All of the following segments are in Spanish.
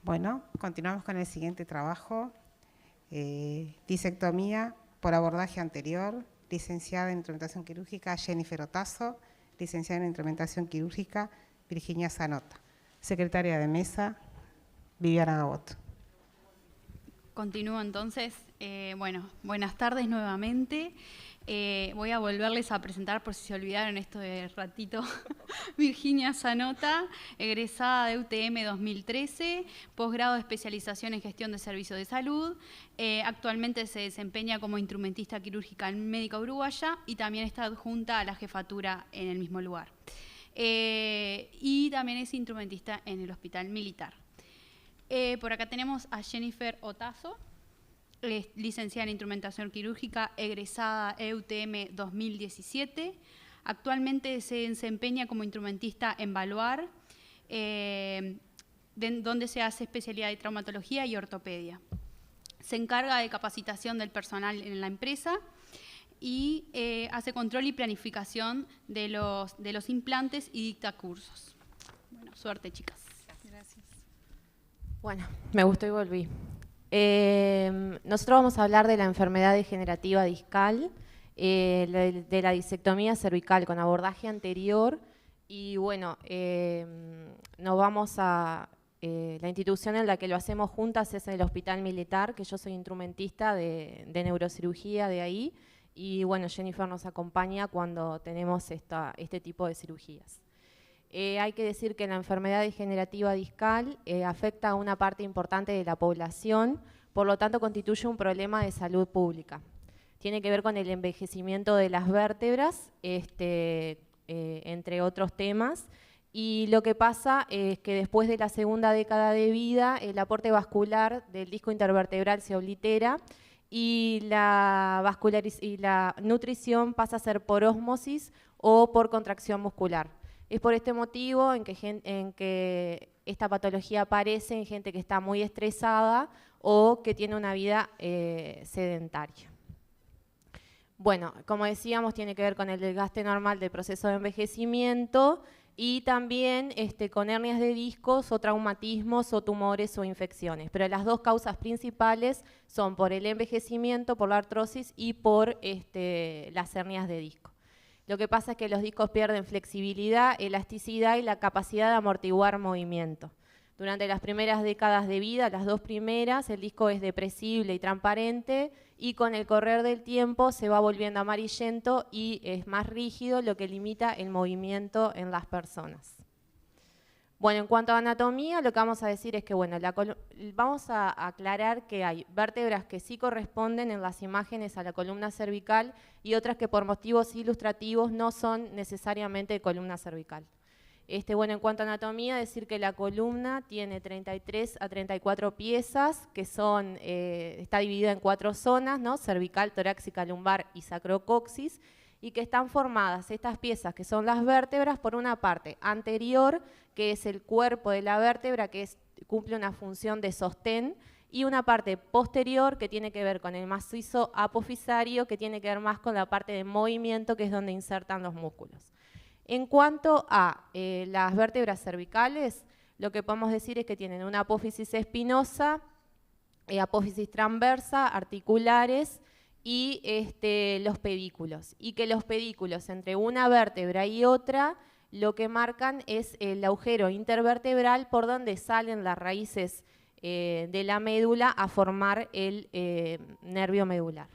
Bueno, continuamos con el siguiente trabajo. Disectomía por abordaje anterior, licenciada en instrumentación quirúrgica Jennifer Otazo, licenciada en instrumentación quirúrgica Virginia Zanota, secretaria de mesa Viviana Gabot. Continúo entonces. Bueno, buenas tardes nuevamente. Voy a volverles a presentar, por si se olvidaron esto de ratito, Virginia Zanota, egresada de UTM 2013, posgrado de especialización en gestión de servicios de salud. Actualmente se desempeña como instrumentista quirúrgica médica uruguaya y también está adjunta a la jefatura en el mismo lugar. Y también es instrumentista en el Hospital Militar. Por acá tenemos a Jennifer Otazo, licenciada en instrumentación quirúrgica, egresada EUTM 2017. Actualmente se desempeña como instrumentista en Baluar, donde se hace especialidad de traumatología y ortopedia. Se encarga de capacitación del personal en la empresa y hace control y planificación de los implantes y dicta cursos. Bueno, suerte, chicas. Gracias. Bueno, me gustó y volví. Nosotros vamos a hablar de la enfermedad degenerativa discal, de la disectomía cervical con abordaje anterior y bueno, nos vamos a... la institución en la que lo hacemos juntas es el Hospital Militar, que yo soy instrumentista de neurocirugía de ahí y bueno, Jennifer nos acompaña cuando tenemos este tipo de cirugías. Hay que decir que la enfermedad degenerativa discal afecta a una parte importante de la población, por lo tanto constituye un problema de salud pública. Tiene que ver con el envejecimiento de las vértebras, entre otros temas, y lo que pasa es que después de la segunda década de vida, el aporte vascular del disco intervertebral se oblitera y la nutrición pasa a ser por ósmosis o por contracción muscular. Es por este motivo en que esta patología aparece en gente que está muy estresada o que tiene una vida sedentaria. Bueno, como decíamos, tiene que ver con el desgaste normal del proceso de envejecimiento y también con hernias de discos o traumatismos o tumores o infecciones. Pero las dos causas principales son por el envejecimiento, por la artrosis y por las hernias de disco. Lo que pasa es que los discos pierden flexibilidad, elasticidad y la capacidad de amortiguar movimiento. Durante las primeras décadas de vida, las dos primeras, el disco es depresible y transparente y con el correr del tiempo se va volviendo amarillento y es más rígido, lo que limita el movimiento en las personas. Bueno, en cuanto a anatomía, lo que vamos a decir es que bueno, vamos a aclarar que hay vértebras que sí corresponden en las imágenes a la columna cervical y otras que por motivos ilustrativos no son necesariamente de columna cervical. Bueno, en cuanto a anatomía, decir que la columna tiene 33 a 34 piezas, que está dividida en 4 zonas, ¿no? Cervical, torácica, lumbar y sacrocoxis, y que están formadas estas piezas, que son las vértebras, por una parte anterior, que es el cuerpo de la vértebra, que cumple una función de sostén, y una parte posterior que tiene que ver con el macizo apofisario, que tiene que ver más con la parte de movimiento, que es donde insertan los músculos. En cuanto a las vértebras cervicales, lo que podemos decir es que tienen una apófisis espinosa, apófisis transversa, articulares y los pedículos. Y que los pedículos entre una vértebra y otra lo que marcan es el agujero intervertebral por donde salen las raíces de la médula a formar el nervio medular,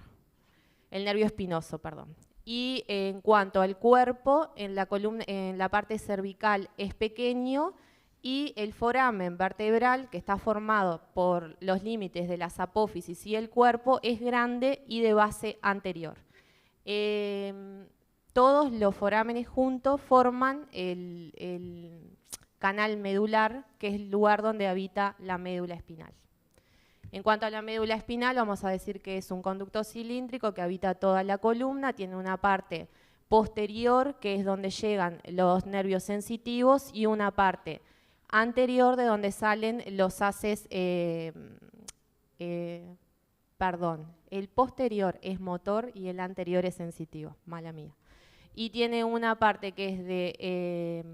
el nervio espinoso, perdón. Y en cuanto al cuerpo, en la parte cervical es pequeño y el foramen vertebral, que está formado por los límites de las apófisis y el cuerpo, es grande y de base anterior. Todos los forámenes juntos forman el canal medular, que es el lugar donde habita la médula espinal. En cuanto a la médula espinal, vamos a decir que es un conducto cilíndrico que habita toda la columna, tiene una parte posterior, que es donde llegan los nervios sensitivos, y una parte anterior de donde salen los haces, el posterior es motor y el anterior es sensitivo, mala mía. Y tiene una parte que es de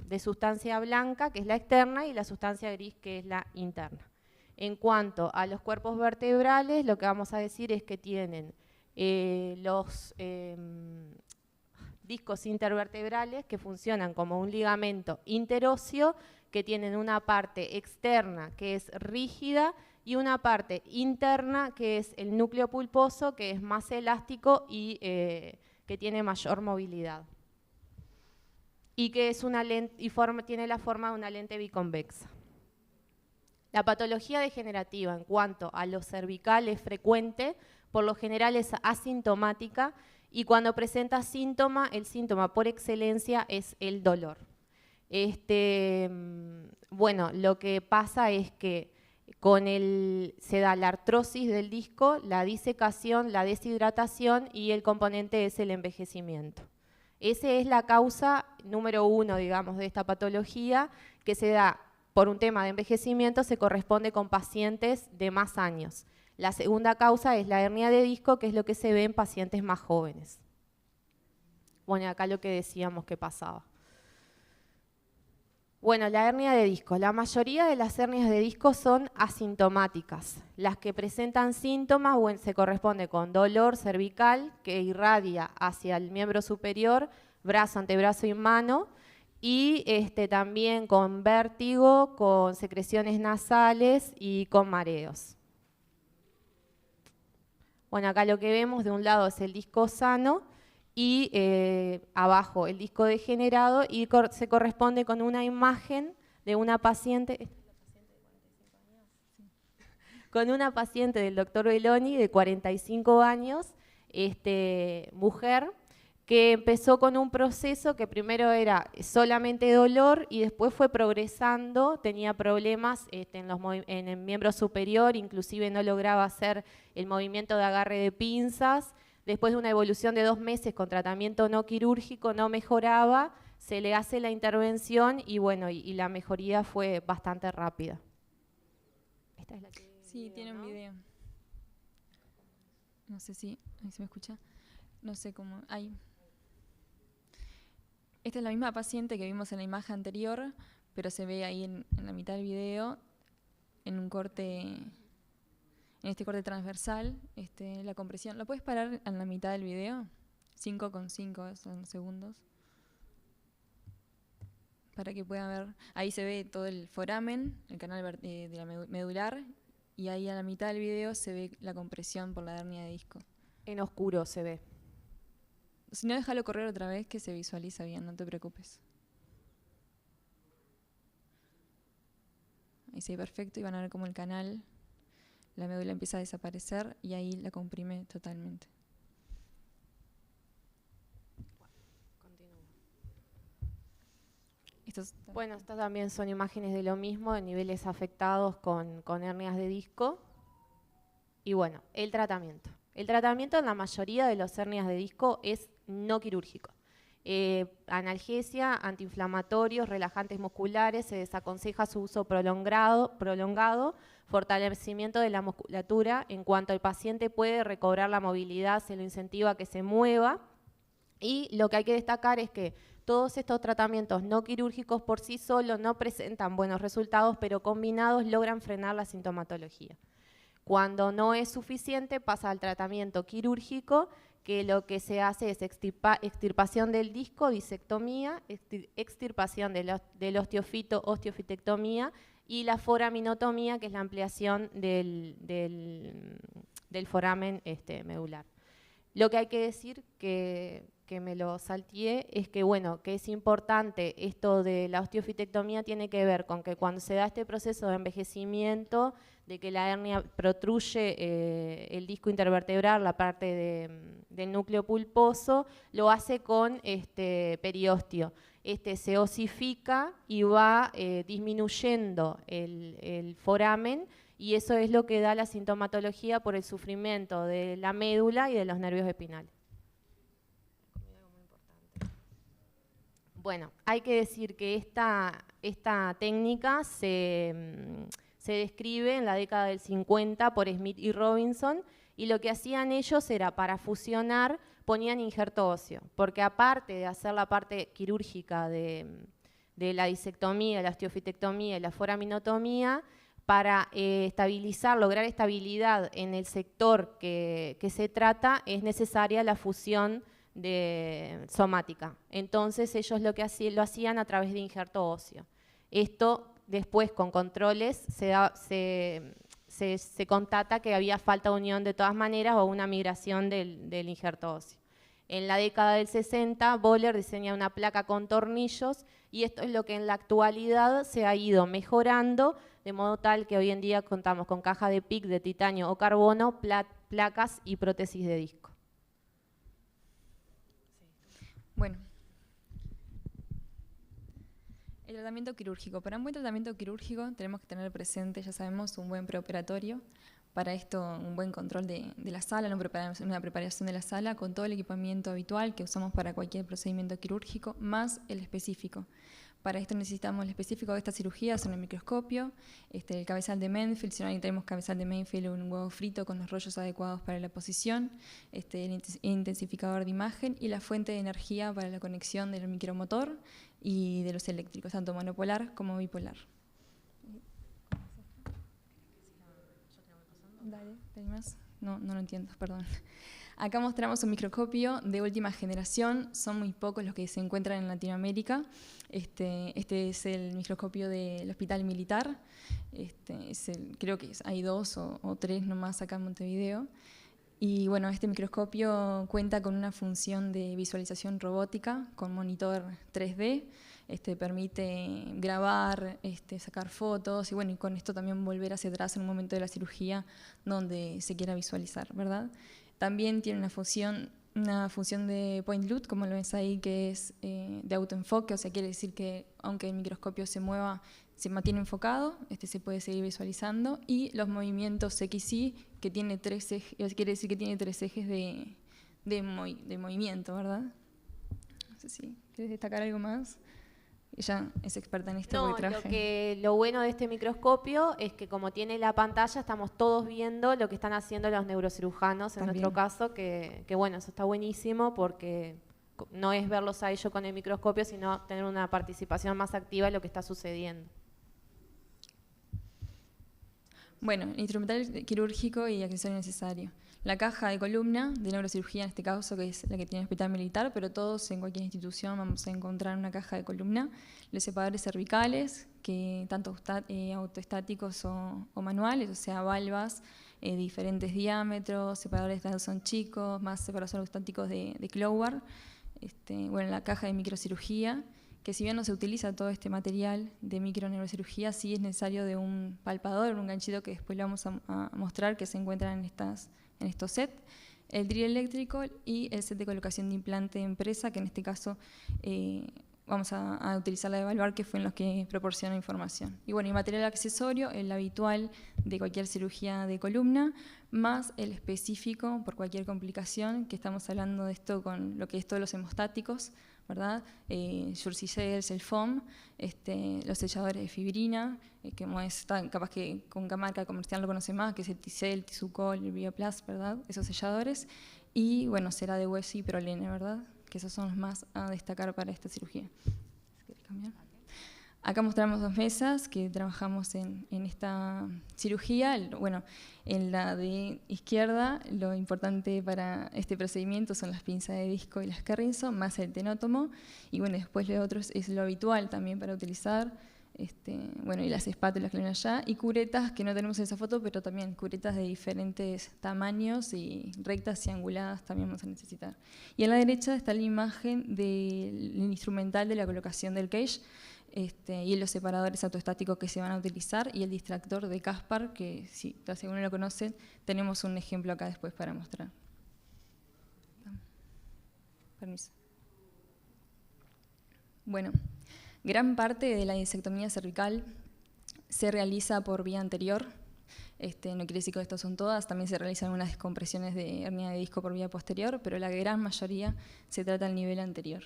de sustancia blanca, que es la externa, y la sustancia gris, que es la interna. En cuanto a los cuerpos vertebrales, lo que vamos a decir es que tienen los discos intervertebrales que funcionan como un ligamento interóseo, que tienen una parte externa que es rígida y una parte interna que es el núcleo pulposo, que es más elástico y que tiene mayor movilidad. Y que es una lente, y tiene la forma de una lente biconvexa. La patología degenerativa en cuanto a lo cervical es frecuente, por lo general es asintomática, y cuando presenta síntoma, el síntoma por excelencia es el dolor. Bueno, lo que pasa es que se da la artrosis del disco, la disecación, la deshidratación y el componente es el envejecimiento. Esa es la causa número 1, digamos, de esta patología, que se da por un tema de envejecimiento, se corresponde con pacientes de más años. La segunda causa es la hernia de disco, que es lo que se ve en pacientes más jóvenes. Bueno, acá lo que decíamos que pasaba. Bueno, la hernia de disco. La mayoría de las hernias de disco son asintomáticas. Las que presentan síntomas se corresponde con dolor cervical que irradia hacia el miembro superior, brazo, antebrazo y mano, y también con vértigo, con secreciones nasales y con mareos. Bueno, acá lo que vemos de un lado es el disco sano y abajo el disco degenerado, y se corresponde con una imagen de una paciente, con una paciente del doctor Belloni de 45 años, mujer, que empezó con un proceso que primero era solamente dolor y después fue progresando, tenía problemas en el miembro superior, inclusive no lograba hacer el movimiento de agarre de pinzas. Después de una evolución de 2 meses con tratamiento no quirúrgico, no mejoraba, se le hace la intervención y bueno, y la mejoría fue bastante rápida. Esta es la que sí, video, tiene un video. No sé si ahí se me escucha. No sé cómo. Ahí. Esta es la misma paciente que vimos en la imagen anterior, pero se ve ahí en la mitad del video, en un corte. En este corte transversal, la compresión. ¿Lo puedes parar en la mitad del video? 5,5 son segundos. Para que puedan ver. Ahí se ve todo el foramen, el canal de la medular, y ahí a la mitad del video se ve la compresión por la hernia de disco. En oscuro se ve. Si no, déjalo correr otra vez que se visualiza bien, no te preocupes. Ahí se ve perfecto y van a ver cómo el canal, la médula empieza a desaparecer y ahí la comprime totalmente. Bueno, estas también son imágenes de lo mismo, de niveles afectados con hernias de disco. Y bueno, el tratamiento. El tratamiento en la mayoría de las hernias de disco es no quirúrgico. Analgesia, antiinflamatorios, relajantes musculares, se desaconseja su uso prolongado, fortalecimiento de la musculatura en cuanto el paciente puede recobrar la movilidad, se lo incentiva a que se mueva. Y lo que hay que destacar es que todos estos tratamientos no quirúrgicos por sí solos no presentan buenos resultados, pero combinados logran frenar la sintomatología. Cuando no es suficiente, pasa al tratamiento quirúrgico, que lo que se hace es extirpación del disco, disectomía, extirpación del osteofito, osteofitectomía, y la foraminotomía, que es la ampliación del foramen medular. Lo que hay que decir, que me lo salteé, es que bueno, que es importante esto de la osteofitectomía, tiene que ver con que cuando se da este proceso de envejecimiento, de que la hernia protruye el disco intervertebral, la parte del núcleo pulposo, lo hace con periósteo. Se osifica y va disminuyendo el foramen, y eso es lo que da la sintomatología por el sufrimiento de la médula y de los nervios espinales. Bueno, hay que decir que esta técnica se describe en la década del 50 por Smith y Robinson, y lo que hacían ellos era, para fusionar, ponían injerto óseo, porque aparte de hacer la parte quirúrgica de de la disectomía, la osteofitectomía y la foraminotomía, para lograr estabilidad en el sector que se trata, es necesaria la fusión somática. Entonces ellos lo hacían a través de injerto óseo. Esto después con controles se constata que había falta de unión de todas maneras o una migración del injerto óseo. En la década del 60, Böhler diseña una placa con tornillos y esto es lo que en la actualidad se ha ido mejorando, de modo tal que hoy en día contamos con caja de PIC de titanio o carbono, placas y prótesis de disco. Bueno, el tratamiento quirúrgico. Para un buen tratamiento quirúrgico tenemos que tener presente, ya sabemos, un buen preoperatorio. Para esto, un buen control de la sala, una preparación de la sala con todo el equipamiento habitual que usamos para cualquier procedimiento quirúrgico, más el específico. Para esto necesitamos el específico de esta cirugía, son el microscopio, el cabezal de Mansfield, si no tenemos cabezal de Mansfield, un huevo frito con los rollos adecuados para la posición, el intensificador de imagen y la fuente de energía para la conexión del micromotor y de los eléctricos, tanto monopolar como bipolar. Dale, ¿tenés más? No lo entiendo, perdón. Acá mostramos un microscopio de última generación, son muy pocos los que se encuentran en Latinoamérica. Este es el microscopio del Hospital Militar, creo que hay 2 o 3 nomás acá en Montevideo. Y bueno, este microscopio cuenta con una función de visualización robótica con monitor 3D, permite grabar, sacar fotos y bueno, y con esto también volver hacia atrás en un momento de la cirugía donde se quiera visualizar, ¿verdad? También tiene una función de point loop, como lo ves ahí, que es de autoenfoque, o sea, quiere decir que aunque el microscopio se mueva, se mantiene enfocado, se puede seguir visualizando, y los movimientos XY, que tiene 3 ejes, quiere decir que tiene 3 ejes de movimiento, ¿verdad? No sé si quieres destacar algo más. Ella es experta en esto. No, lo bueno de este microscopio es que como tiene la pantalla, estamos todos viendo lo que están haciendo los neurocirujanos, en nuestro caso, que bueno, eso está buenísimo porque no es verlos a ellos con el microscopio, sino tener una participación más activa en lo que está sucediendo. Bueno, instrumental quirúrgico y accesorio necesario. La caja de columna de neurocirugía, en este caso, que es la que tiene el Hospital Militar, pero todos en cualquier institución vamos a encontrar una caja de columna. Los separadores cervicales, que tanto autoestáticos o manuales, o sea, valvas de diferentes diámetros, separadores de Dawson chicos, más separadores autoestáticos de Cloward. Bueno, la caja de microcirugía, que si bien no se utiliza todo este material de microneurocirugía, sí es necesario de un palpador, un ganchito que después le vamos a mostrar, que se encuentran en estos sets, el drill eléctrico y el set de colocación de implante de empresa, que en este caso vamos a utilizar la de Evaluar, que fue en los que proporciona información. Y bueno, y material accesorio, el habitual de cualquier cirugía de columna, más el específico por cualquier complicación, que estamos hablando de esto con lo que es todos los hemostáticos, ¿verdad? Jersey Cells, el foam, los selladores de fibrina, que capaz que con marca comercial lo conoce más, que es el Ticel, Tisucol, el Bioplast, ¿verdad? Esos selladores. Y bueno, cera de hueso y prolene, ¿verdad? Que esos son los más a destacar para esta cirugía. ¿Querés cambiar? Acá mostramos 2 mesas que trabajamos en esta cirugía. Bueno, en la de izquierda, lo importante para este procedimiento son las pinzas de disco y las Carrinson, más el tenótomo. Y bueno, después lo otro es lo habitual también para utilizar. Bueno, y las espátulas que ven allá, y curetas que no tenemos en esa foto, pero también curetas de diferentes tamaños y rectas y anguladas también vamos a necesitar. Y en la derecha está la imagen del instrumental de la colocación del cage, y los separadores autoestáticos que se van a utilizar, y el distractor de Caspar, que si alguno lo conoce, tenemos un ejemplo acá después para mostrar. Permiso. Bueno. Gran parte de la disectomía cervical se realiza por vía anterior. No quiere decir que estas son todas, también se realizan algunas descompresiones de hernia de disco por vía posterior, pero la gran mayoría se trata al nivel anterior.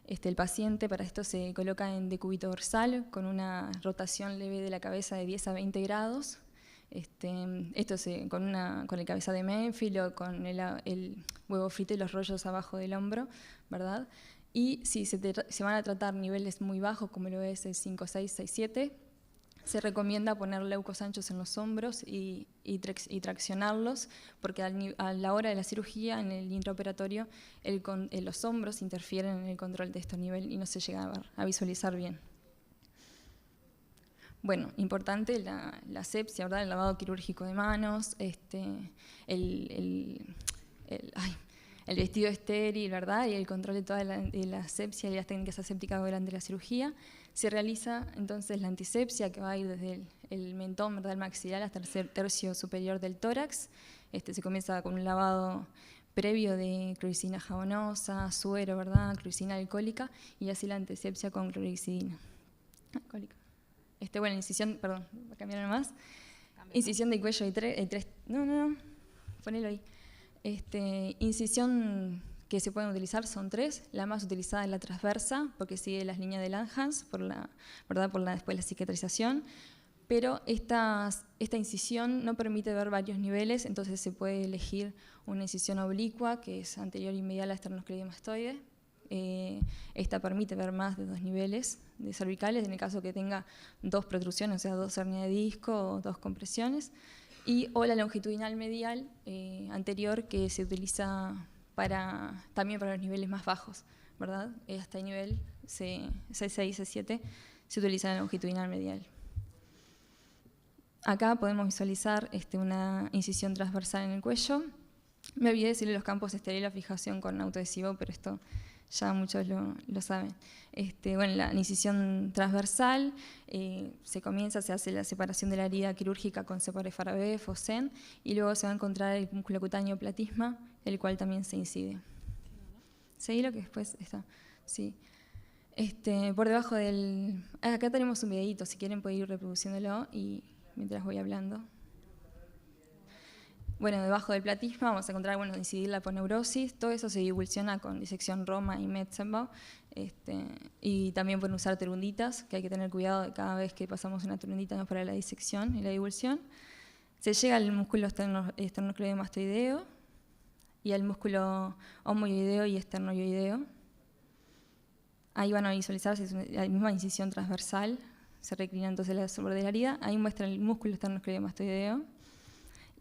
El paciente para esto se coloca en decúbito dorsal con una rotación leve de la cabeza de 10 a 20 grados. Esto con el cabeza de Mansfield o con el huevo frito y los rollos abajo del hombro, ¿verdad? Y si se van a tratar niveles muy bajos, como lo es el 5-6, 6-7, se recomienda poner leucos anchos en los hombros y traccionarlos, porque a la hora de la cirugía, en el intraoperatorio, los hombros interfieren en el control de estos niveles y no se llega a visualizar bien. Bueno, importante la asepsia, ¿verdad? El lavado quirúrgico de manos, el vestido estéril, ¿verdad? Y el control de toda la asepsia y las técnicas asépticas durante la cirugía. Se realiza entonces la antisepsia, que va a ir desde el mentón, ¿verdad?, el maxilar hasta el tercio superior del tórax. Se comienza con un lavado previo de cloricina jabonosa, suero, ¿verdad?, cloricina alcohólica, y así la antisepsia con clorexidina alcohólica. Bueno, incisión, perdón, voy a cambiar nomás. Incisión de cuello ponelo ahí. Incisión que se pueden utilizar son 3. La más utilizada es la transversa, porque sigue las líneas de Langhans, después la cicatrización. Pero esta incisión no permite ver varios niveles, entonces se puede elegir una incisión oblicua, que es anterior y medial a esternocleidomastoide. Esta permite ver más de 2 niveles de cervicales, en el caso que tenga 2 protrusiones, o sea, 2 hernias de disco o 2 compresiones. O la longitudinal medial anterior, que se utiliza también para los niveles más bajos, ¿verdad? Hasta el nivel C6, C7 se utiliza la longitudinal medial. Acá podemos visualizar una incisión transversal en el cuello. Me olvidé decirle los campos estériles, la fijación con autoadhesivo, pero esto ya muchos lo saben. Bueno, la incisión transversal se hace la separación de la herida quirúrgica con Separe-Farabee, Fossen, y luego se va a encontrar el músculo cutáneo platisma, el cual también se incide. Seguilo que después está. Sí. Por debajo del... Acá tenemos un videíto, si quieren pueden ir reproduciéndolo y mientras voy hablando. Bueno, debajo del platisma vamos a encontrar, incidir la aponeurosis. Todo eso se divulsiona con disección Roma y Metzenbach. Y también pueden usar terunditas, que hay que tener cuidado de cada vez que pasamos una terundita para la disección y la divulsión. Se llega al músculo esternocleidomastoideo y al músculo homoioideo y esternoioideo. Ahí van a visualizarse la misma incisión transversal. Se reclina entonces sobre de la herida. Ahí muestra el músculo esternocleidomastoideo.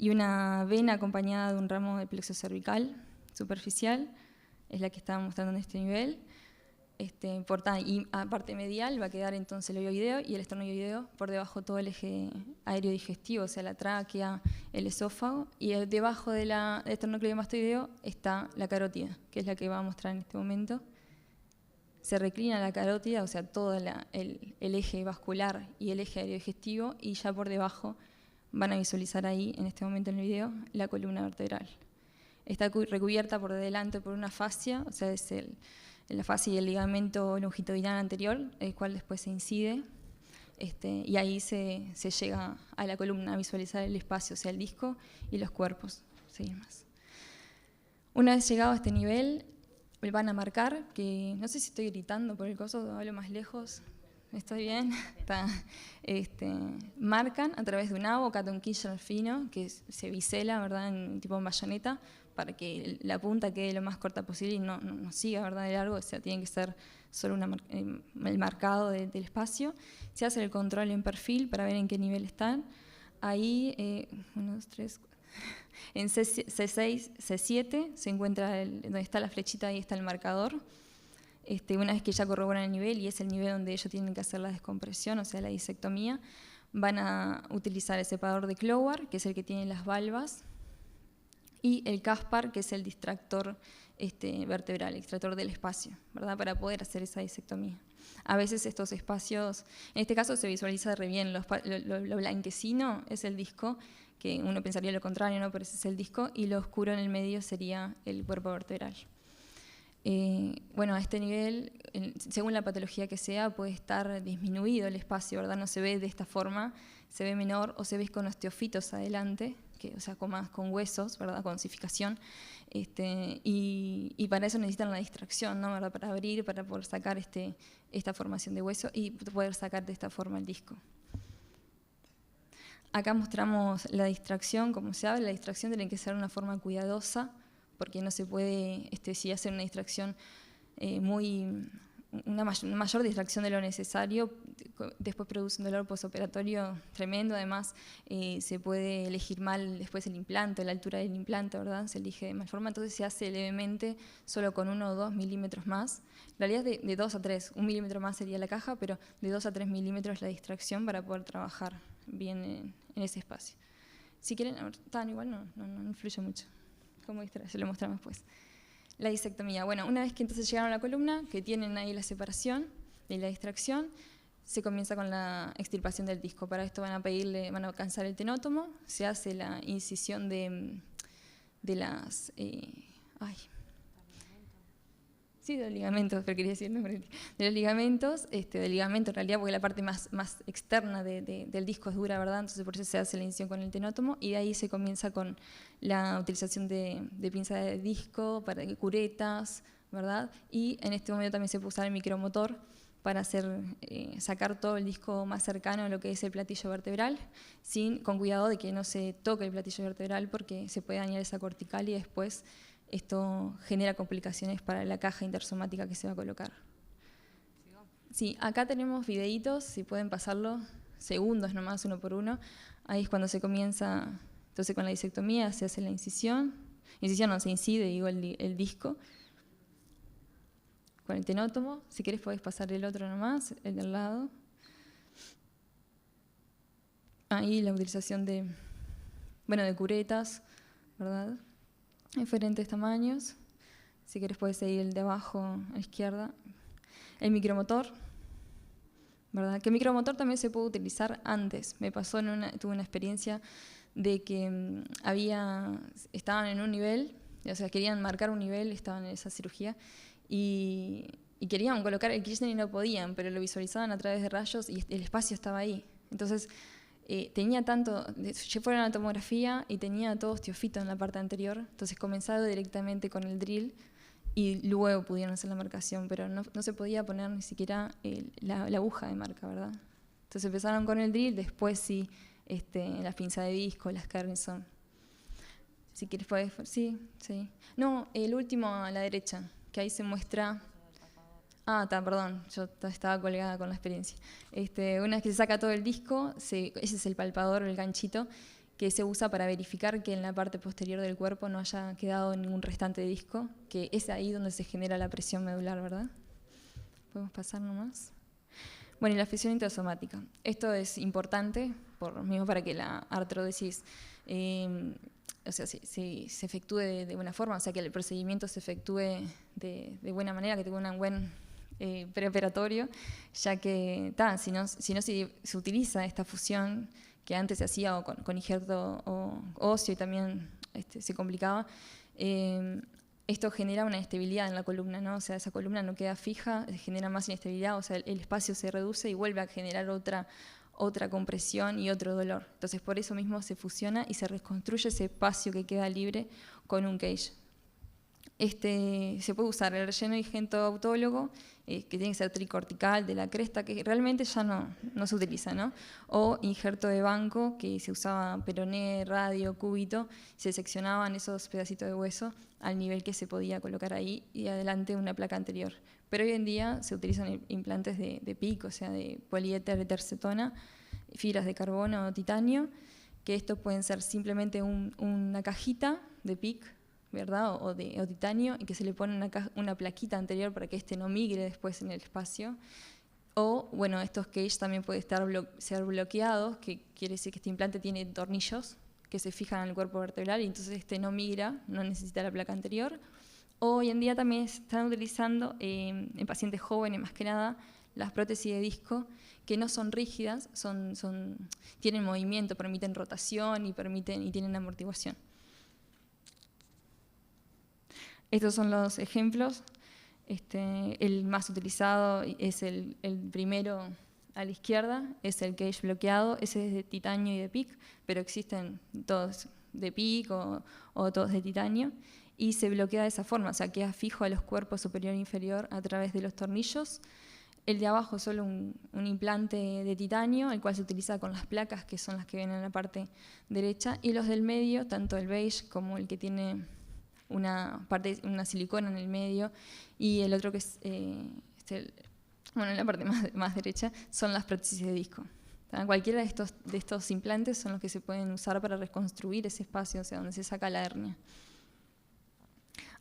Y una vena acompañada de un ramo de plexo cervical superficial, es la que estaba mostrando en este nivel. Y aparte medial va a quedar entonces el oioideo y el esternoioideo, por debajo todo el eje aéreo digestivo, o sea, la tráquea, el esófago, y debajo del esternocleidomastoideo está la carótida, que es la que va a mostrar en este momento. Se reclina la carótida, o sea, todo el eje vascular y el eje aéreo digestivo, y ya por debajo van a visualizar ahí, en este momento en el video, la columna vertebral. Está recubierta por delante por una fascia, o sea, es la fascia y el ligamento longitudinal anterior, el cual después se incide, y ahí se llega a la columna a visualizar el espacio, o sea, el disco y los cuerpos. Seguimos. Una vez llegado a este nivel, van a marcar, que no sé si estoy gritando por el coso, hablo más lejos. ¿Estoy bien? Está. Marcan a través de un abo, un Kirchner fino, que se bisela, ¿verdad?, en tipo bayoneta, para que la punta quede lo más corta posible y no siga, ¿verdad?, de largo, o sea, tiene que ser solo el marcado del espacio. Se hace el control en perfil para ver en qué nivel están. Ahí, 1, 2, 3, 4. En C6, C7 se encuentra donde está la flechita, ahí está el marcador. Una vez que ya corroboran el nivel, y es el nivel donde ellos tienen que hacer la descompresión, o sea, la disectomía, van a utilizar el separador de Cloward, que es el que tiene las valvas, y el Caspar, que es el distractor vertebral, el extractor del espacio, ¿verdad?, para poder hacer esa disectomía. A veces estos espacios, en este caso se visualiza re bien, lo blanquecino es el disco, que uno pensaría lo contrario, ¿no?, pero ese es el disco, y lo oscuro en el medio sería el cuerpo vertebral. Bueno, a este nivel, según la patología que sea, puede estar disminuido el espacio, ¿verdad? No se ve de esta forma, se ve menor, o se ve con osteofitos adelante, o sea, con huesos, ¿verdad?, con osificación, y para eso necesitan la distracción, ¿no?, ¿verdad?, para abrir, para poder sacar esta formación de hueso y poder sacar de esta forma el disco. Acá mostramos la distracción, como se habla, la distracción tiene que ser de una forma cuidadosa, porque no se puede, si hacer una distracción una mayor distracción de lo necesario, después produce un dolor postoperatorio tremendo. Además, se puede elegir mal después el implante, la altura del implante, ¿verdad? Se elige de mal forma, entonces se hace levemente, solo con 1 o 2 milímetros más. En realidad es de 2 a 3, 1 milímetro más sería la caja, pero de 2 a 3 milímetros la distracción para poder trabajar bien en ese espacio. Si quieren, igual no influye mucho. ¿Cómo distraer? Se lo mostramos después. La disectomía. Bueno, una vez que entonces llegaron a la columna, que tienen ahí la separación y la distracción, se comienza con la extirpación del disco. Para esto van a alcanzar el tenótomo, se hace la incisión de las... Sí, de los ligamentos, pero quería decir de los ligamentos, del ligamento en realidad, porque la parte más externa del disco es dura, ¿verdad? Entonces por eso se hace la incisión con el tenótomo, y de ahí se comienza con la utilización de pinza de disco, para curetas, ¿verdad? Y en este momento también se puede usar el micromotor para sacar todo el disco más cercano a lo que es el platillo vertebral, con cuidado de que no se toque el platillo vertebral, porque se puede dañar esa cortical y después esto genera complicaciones para la caja intersomática que se va a colocar. Sí, acá tenemos videitos, si pueden pasarlo, segundos nomás, uno por uno. Ahí es cuando se comienza, entonces con la disectomía se hace la incisión. Incisión no, se incide, digo, el disco. Con el tenótomo, si querés podés pasar el otro nomás, el del lado. Ahí la utilización de curetas, ¿verdad? Diferentes tamaños. Si querés puedes seguir el de abajo a la izquierda. El micromotor, ¿verdad? Que el micromotor también se puede utilizar antes. Me pasó, tuve una experiencia de que estaban en un nivel, o sea, querían marcar un nivel, estaban en esa cirugía, y querían colocar el Kirchner y no podían, pero lo visualizaban a través de rayos y el espacio estaba ahí. Entonces, tenía fueron a la tomografía y tenía todo osteofito en la parte anterior, entonces comenzaron directamente con el drill y luego pudieron hacer la marcación, pero no se podía poner ni siquiera la aguja de marca, ¿verdad? Entonces empezaron con el drill, después sí, las pinzas de disco, las Carrington. Si quieres puedes, sí. No, el último a la derecha, que ahí se muestra... perdón, yo estaba colgada con la experiencia. Una vez que se saca todo el disco, ese es el palpador o el ganchito que se usa para verificar que en la parte posterior del cuerpo no haya quedado ningún restante de disco, que es ahí donde se genera la presión medular, ¿verdad? ¿Podemos pasar nomás? Bueno, y la flexión intersomática. Esto es importante mismo para que la artrodesis se efectúe de buena forma, o sea, que el procedimiento se efectúe de buena manera, que tenga un buen preoperatorio, ya que si no se utiliza esta fusión que antes se hacía con injerto óseo y también se complicaba, esto genera una inestabilidad en la columna, ¿no? O sea, esa columna no queda fija, genera más inestabilidad, o sea, el espacio se reduce y vuelve a generar otra compresión y otro dolor. Entonces, por eso mismo se fusiona y se reconstruye ese espacio que queda libre con un cage. Se puede usar el relleno de injerto autólogo, que tiene que ser tricortical, de la cresta, que realmente ya no se utiliza, ¿no? O injerto de banco, que se usaba peroné, radio, cúbito, se seccionaban esos pedacitos de hueso al nivel que se podía colocar ahí y adelante una placa anterior. Pero hoy en día se utilizan implantes de PIC, o sea, de poliéter tercetona, fibras de carbono o titanio, que estos pueden ser simplemente una cajita de PIC, ¿verdad? O titanio, y que se le pone una plaquita anterior para que no migre después en el espacio. O, bueno, estos cage también pueden ser bloqueados, que quiere decir que este implante tiene tornillos que se fijan en el cuerpo vertebral y entonces no migra, no necesita la placa anterior. Hoy en día también se están utilizando en pacientes jóvenes, más que nada, las prótesis de disco, que no son rígidas, tienen movimiento, permiten rotación y tienen amortiguación. Estos son los ejemplos. El más utilizado es el primero a la izquierda, es el cage bloqueado, ese es de titanio y de PIC, pero existen todos de PIC o todos de titanio, y se bloquea de esa forma, o sea, queda fijo a los cuerpos superior e inferior a través de los tornillos. El de abajo es solo un implante de titanio, el cual se utiliza con las placas, que son las que ven en la parte derecha, y los del medio, tanto el beige como el que tiene una silicona en el medio, y el otro que es, bueno, en la parte más derecha, son las prótesis de disco. Cualquiera de estos implantes son los que se pueden usar para reconstruir ese espacio, o sea, donde se saca la hernia.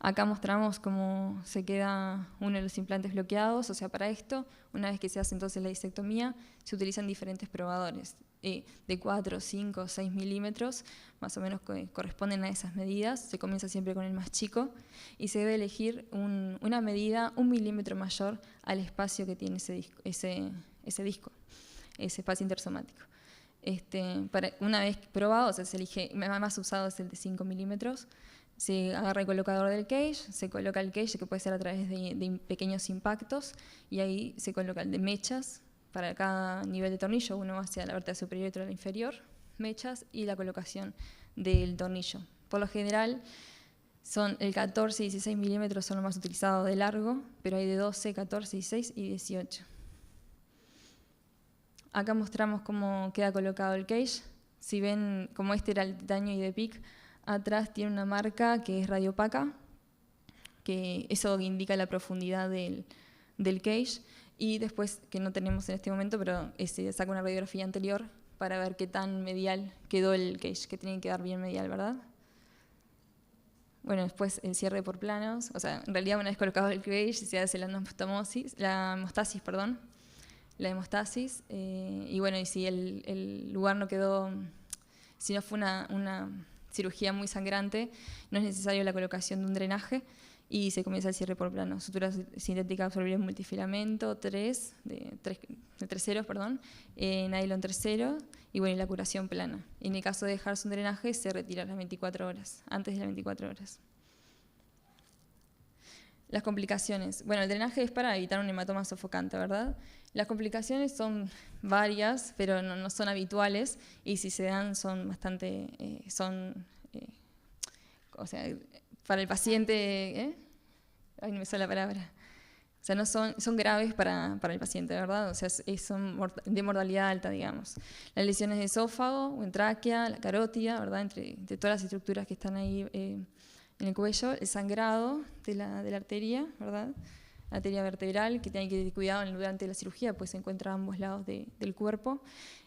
Acá mostramos cómo se queda uno de los implantes bloqueados. O sea, para esto, una vez que se hace entonces la disectomía, se utilizan diferentes probadores de 4, 5, 6 milímetros, más o menos que corresponden a esas medidas. Se comienza siempre con el más chico y se debe elegir una medida 1 milímetro mayor al espacio que tiene ese disco, ese espacio intersomático. Una vez probado, o sea, se elige, más usado es el de 5 milímetros. Se agarra el colocador del cage, se coloca el cage, que puede ser a través de pequeños impactos, y ahí se coloca el de mechas para cada nivel de tornillo, uno hacia la vértebra superior y otro a la inferior, mechas, y la colocación del tornillo. Por lo general, son el 14 y 16 milímetros son los más utilizados de largo, pero hay de 12, 14, 16 y 18. Acá mostramos cómo queda colocado el cage. Si ven, como este era el titanio y de PIC, atrás tiene una marca que es radiopaca, que eso indica la profundidad del cage, y después, que no tenemos en este momento, pero se saca una radiografía anterior para ver qué tan medial quedó el cage, que tiene que quedar bien medial, ¿verdad? Bueno, después el cierre por planos, o sea, en realidad una vez colocado el cage se hace la hemostasis, y bueno, y si el lugar no quedó, si no fue una cirugía muy sangrante, no es necesario la colocación de un drenaje y se comienza el cierre por plano. Sutura sintética absorbible multifilamento, de 3 ceros, nylon 3 ceros, y bueno, y la curación plana. En el caso de dejarse un drenaje, se retira a las 24 horas, antes de las 24 horas. Las complicaciones. Bueno, el drenaje es para evitar un hematoma sofocante, ¿verdad? Las complicaciones son varias, pero no son habituales, y si se dan son bastante, o sea, para el paciente, ay, no me sale la palabra, o sea, no son graves para el paciente, ¿verdad? O sea, son de mortalidad alta, digamos. Las lesiones de esófago, o en tráquea, la carótida, ¿verdad? Entre todas las estructuras que están ahí en el cuello, el sangrado de la arteria, ¿verdad? La arteria vertebral, que tiene que tener cuidado durante la cirugía, pues se encuentra a ambos lados del cuerpo.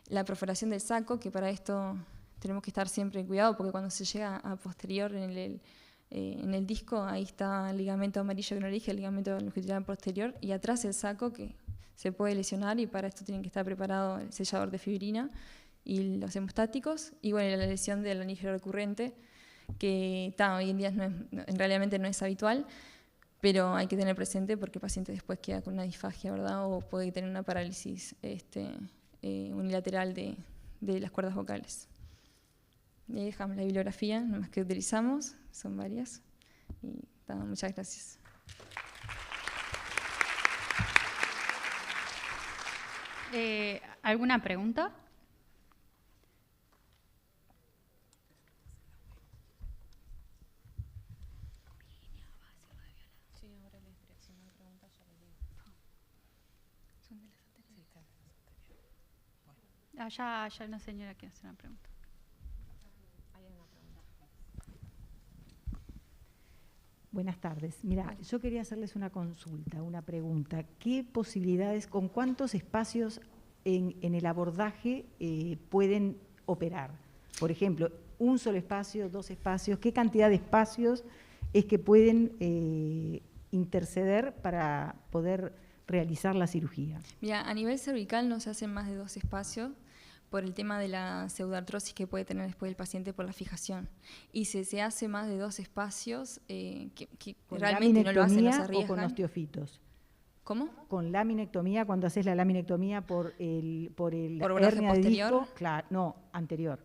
La perforación del saco, que para esto tenemos que estar siempre en cuidado, porque cuando se llega a posterior en el disco, ahí está el ligamento amarillo que nos elige, el ligamento longitudinal posterior, y atrás el saco, que se puede lesionar, y para esto tienen que estar preparado el sellador de fibrina y los hemostáticos. Y bueno, la lesión del anillo recurrente, que hoy en día realmente no es habitual, pero hay que tener presente porque el paciente después queda con una disfagia, ¿verdad? O puede tener una parálisis unilateral de las cuerdas vocales. Y ahí dejamos la bibliografía, nomás que utilizamos, son varias. Y muchas gracias. ¿Alguna pregunta? Ya una señora quiere hacer una pregunta. Buenas tardes. Mira, yo quería hacerles una consulta, una pregunta. ¿Qué posibilidades, con cuántos espacios en el abordaje pueden operar? Por ejemplo, un solo espacio, 2 espacios, ¿qué cantidad de espacios es que pueden interceder para poder realizar la cirugía? Mira, a nivel cervical no se hacen más de 2 espacios por el tema de la pseudoartrosis que puede tener después el paciente por la fijación. Y si se hace más de 2 espacios, que realmente no lo hacen, no se arriesgan. ¿O con osteofitos? ¿Cómo? Con laminectomía, cuando haces la laminectomía por ¿Por hernia de posterior? disco, claro, no, anterior.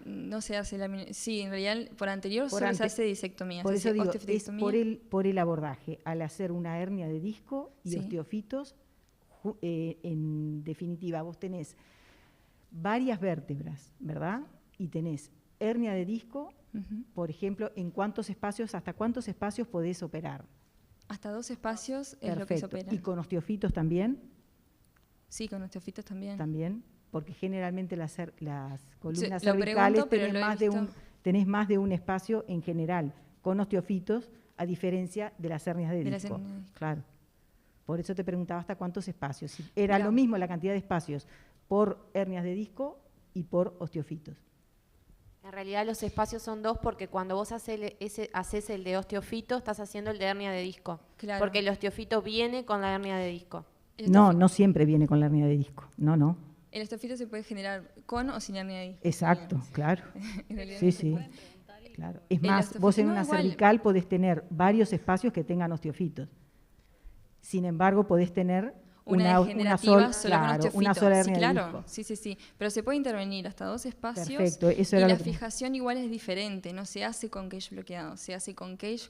No se hace sí, en realidad por anterior solo se hace disectomía. Por eso digo, es por el abordaje, al hacer una hernia de disco y sí, osteofitos, en definitiva, vos tenés varias vértebras, ¿verdad? Y tenés hernia de disco, por ejemplo, ¿en cuántos espacios, hasta cuántos espacios podés operar? Hasta 2 espacios es Perfecto. lo que se opera. ¿Y con osteofitos también? Sí, con osteofitos también. También, porque generalmente las columnas lo cervicales pregunto, tenés más de un espacio en general. con osteofitos, a diferencia de las hernias de De las disco. hernias de disco. Claro. Por eso te preguntaba hasta cuántos espacios. Si era Mira. lo mismo la cantidad de espacios por hernias de disco y por osteofitos. En realidad los espacios son 2 porque cuando vos haces el de osteofito, estás haciendo el de hernia de disco. Claro. Porque el osteofito viene con la hernia de disco. El No, osteofi- no siempre viene con la hernia de disco. No, no. El osteofito se puede generar con o sin hernia de disco. Exacto, claro. En realidad Sí, no se sí. puede. Claro. Es El más, vos en osteofito, una igual. cervical podés tener varios espacios que tengan osteofitos. Sin embargo, podés tener Una degenerativa solo con claro, osteofito. una sola Sí, hernia de claro. disco. Sí, sí, sí. Pero se puede intervenir hasta 2 espacios. Perfecto, eso y era la lo que- fijación igual es diferente. No se hace con cage bloqueado, se hace con cage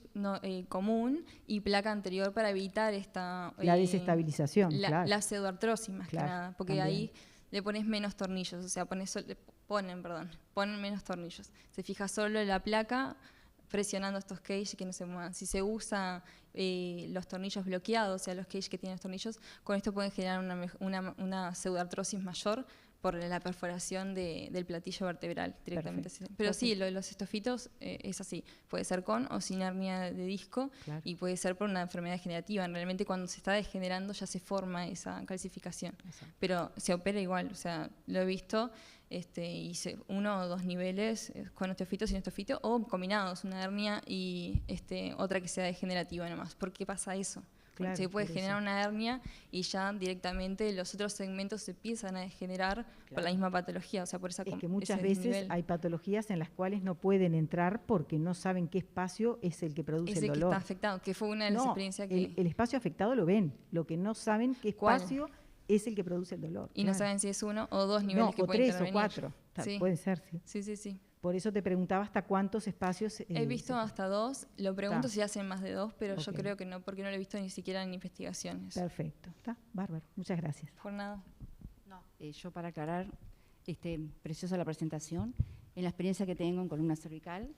común y placa anterior para evitar esta... La desestabilización, claro. La pseudoartrosis más Claro, que nada. Porque también. ahí le pones menos tornillos, o sea, ponen menos tornillos. Se fija solo la placa presionando estos cage que no se muevan. Si se usa los tornillos bloqueados, o sea, los cage que tienen los tornillos, con esto pueden generar una pseudoartrosis mayor por la perforación del platillo vertebral directamente. Perfecto. Pero sí, lo de los estofitos es así. Puede ser con o sin hernia de disco Claro. y puede ser por una enfermedad degenerativa. Realmente cuando se está degenerando ya se forma esa calcificación. Exacto. Pero se opera igual, o sea, lo he visto, hice 1 o 2 niveles con osteofito, sin osteofito, o combinados, una hernia y otra que sea degenerativa nomás. ¿Por qué pasa eso? Claro, Se puede por generar eso. una hernia y ya directamente los otros segmentos se empiezan a degenerar por Claro. la misma patología, o sea, por esa Es que muchas ese veces nivel. hay patologías en las cuales no pueden entrar porque no saben qué espacio es el que produce Ese el que dolor. está afectado, que fue una de las No, experiencias que... el espacio afectado lo ven, lo que no saben qué ¿Cuál? espacio es el que produce el dolor. Y no claro. saben si es 1 o 2 niveles No, que o pueden 3 o intervenir. 4, Sí. puede ser, sí. Sí, sí, sí. Por eso te preguntaba hasta cuántos espacios. He visto hasta 2, lo pregunto Está. si hacen más de 2, pero yo Ok. creo que no, porque no lo he visto ni siquiera en investigaciones. Perfecto, está, bárbaro, muchas gracias. Por nada. Yo para aclarar, preciosa la presentación. En la experiencia que tengo en columna cervical,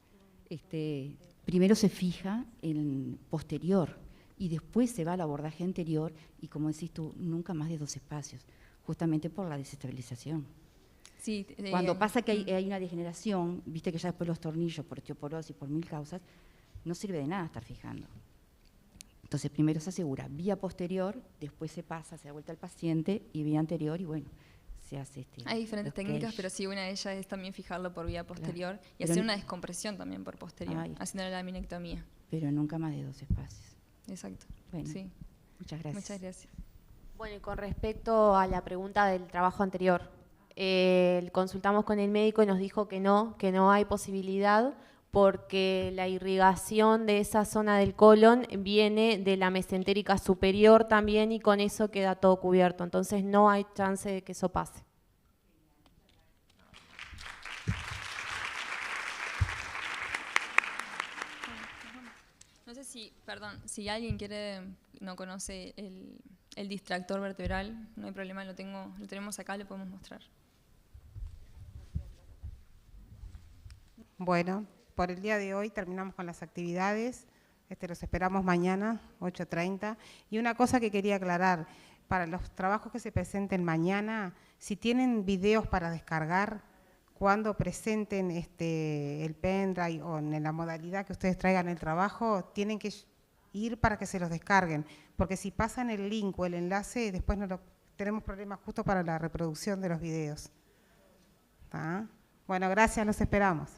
primero se fija en posterior y después se va al abordaje anterior y, como decís tú, nunca más de 2 espacios, justamente por la desestabilización. Sí, Cuando pasa que hay una degeneración, viste que ya después los tornillos, por osteoporosis, por 1000 causas, no sirve de nada estar fijando. Entonces, primero se asegura vía posterior, después se pasa, se da vuelta al paciente y vía anterior y bueno, se hace hay diferentes los técnicas, cage. pero sí, una de ellas es también fijarlo por vía posterior y Pero hacer no- una descompresión también por posterior, Ay. haciendo la laminectomía. Pero nunca más de 2 espacios. Exacto. Bueno, Sí, muchas gracias. muchas gracias. Bueno, y con respecto a la pregunta del trabajo anterior, consultamos con el médico y nos dijo que no hay posibilidad porque la irrigación de esa zona del colon viene de la mesentérica superior también y con eso queda todo cubierto. Entonces no hay chance de que eso pase. No sé si, perdón, si alguien no conoce el distractor vertebral, no hay problema, lo tenemos acá, lo podemos mostrar. Bueno, por el día de hoy terminamos con las actividades. Los esperamos mañana, 8:30. Y una cosa que quería aclarar, para los trabajos que se presenten mañana, si tienen videos para descargar, cuando presenten el pendrive o en la modalidad que ustedes traigan el trabajo, tienen que ir para que se los descarguen, porque si pasan el link o el enlace, después tenemos problemas justo para la reproducción de los videos. ¿Tá? Bueno, gracias, los esperamos.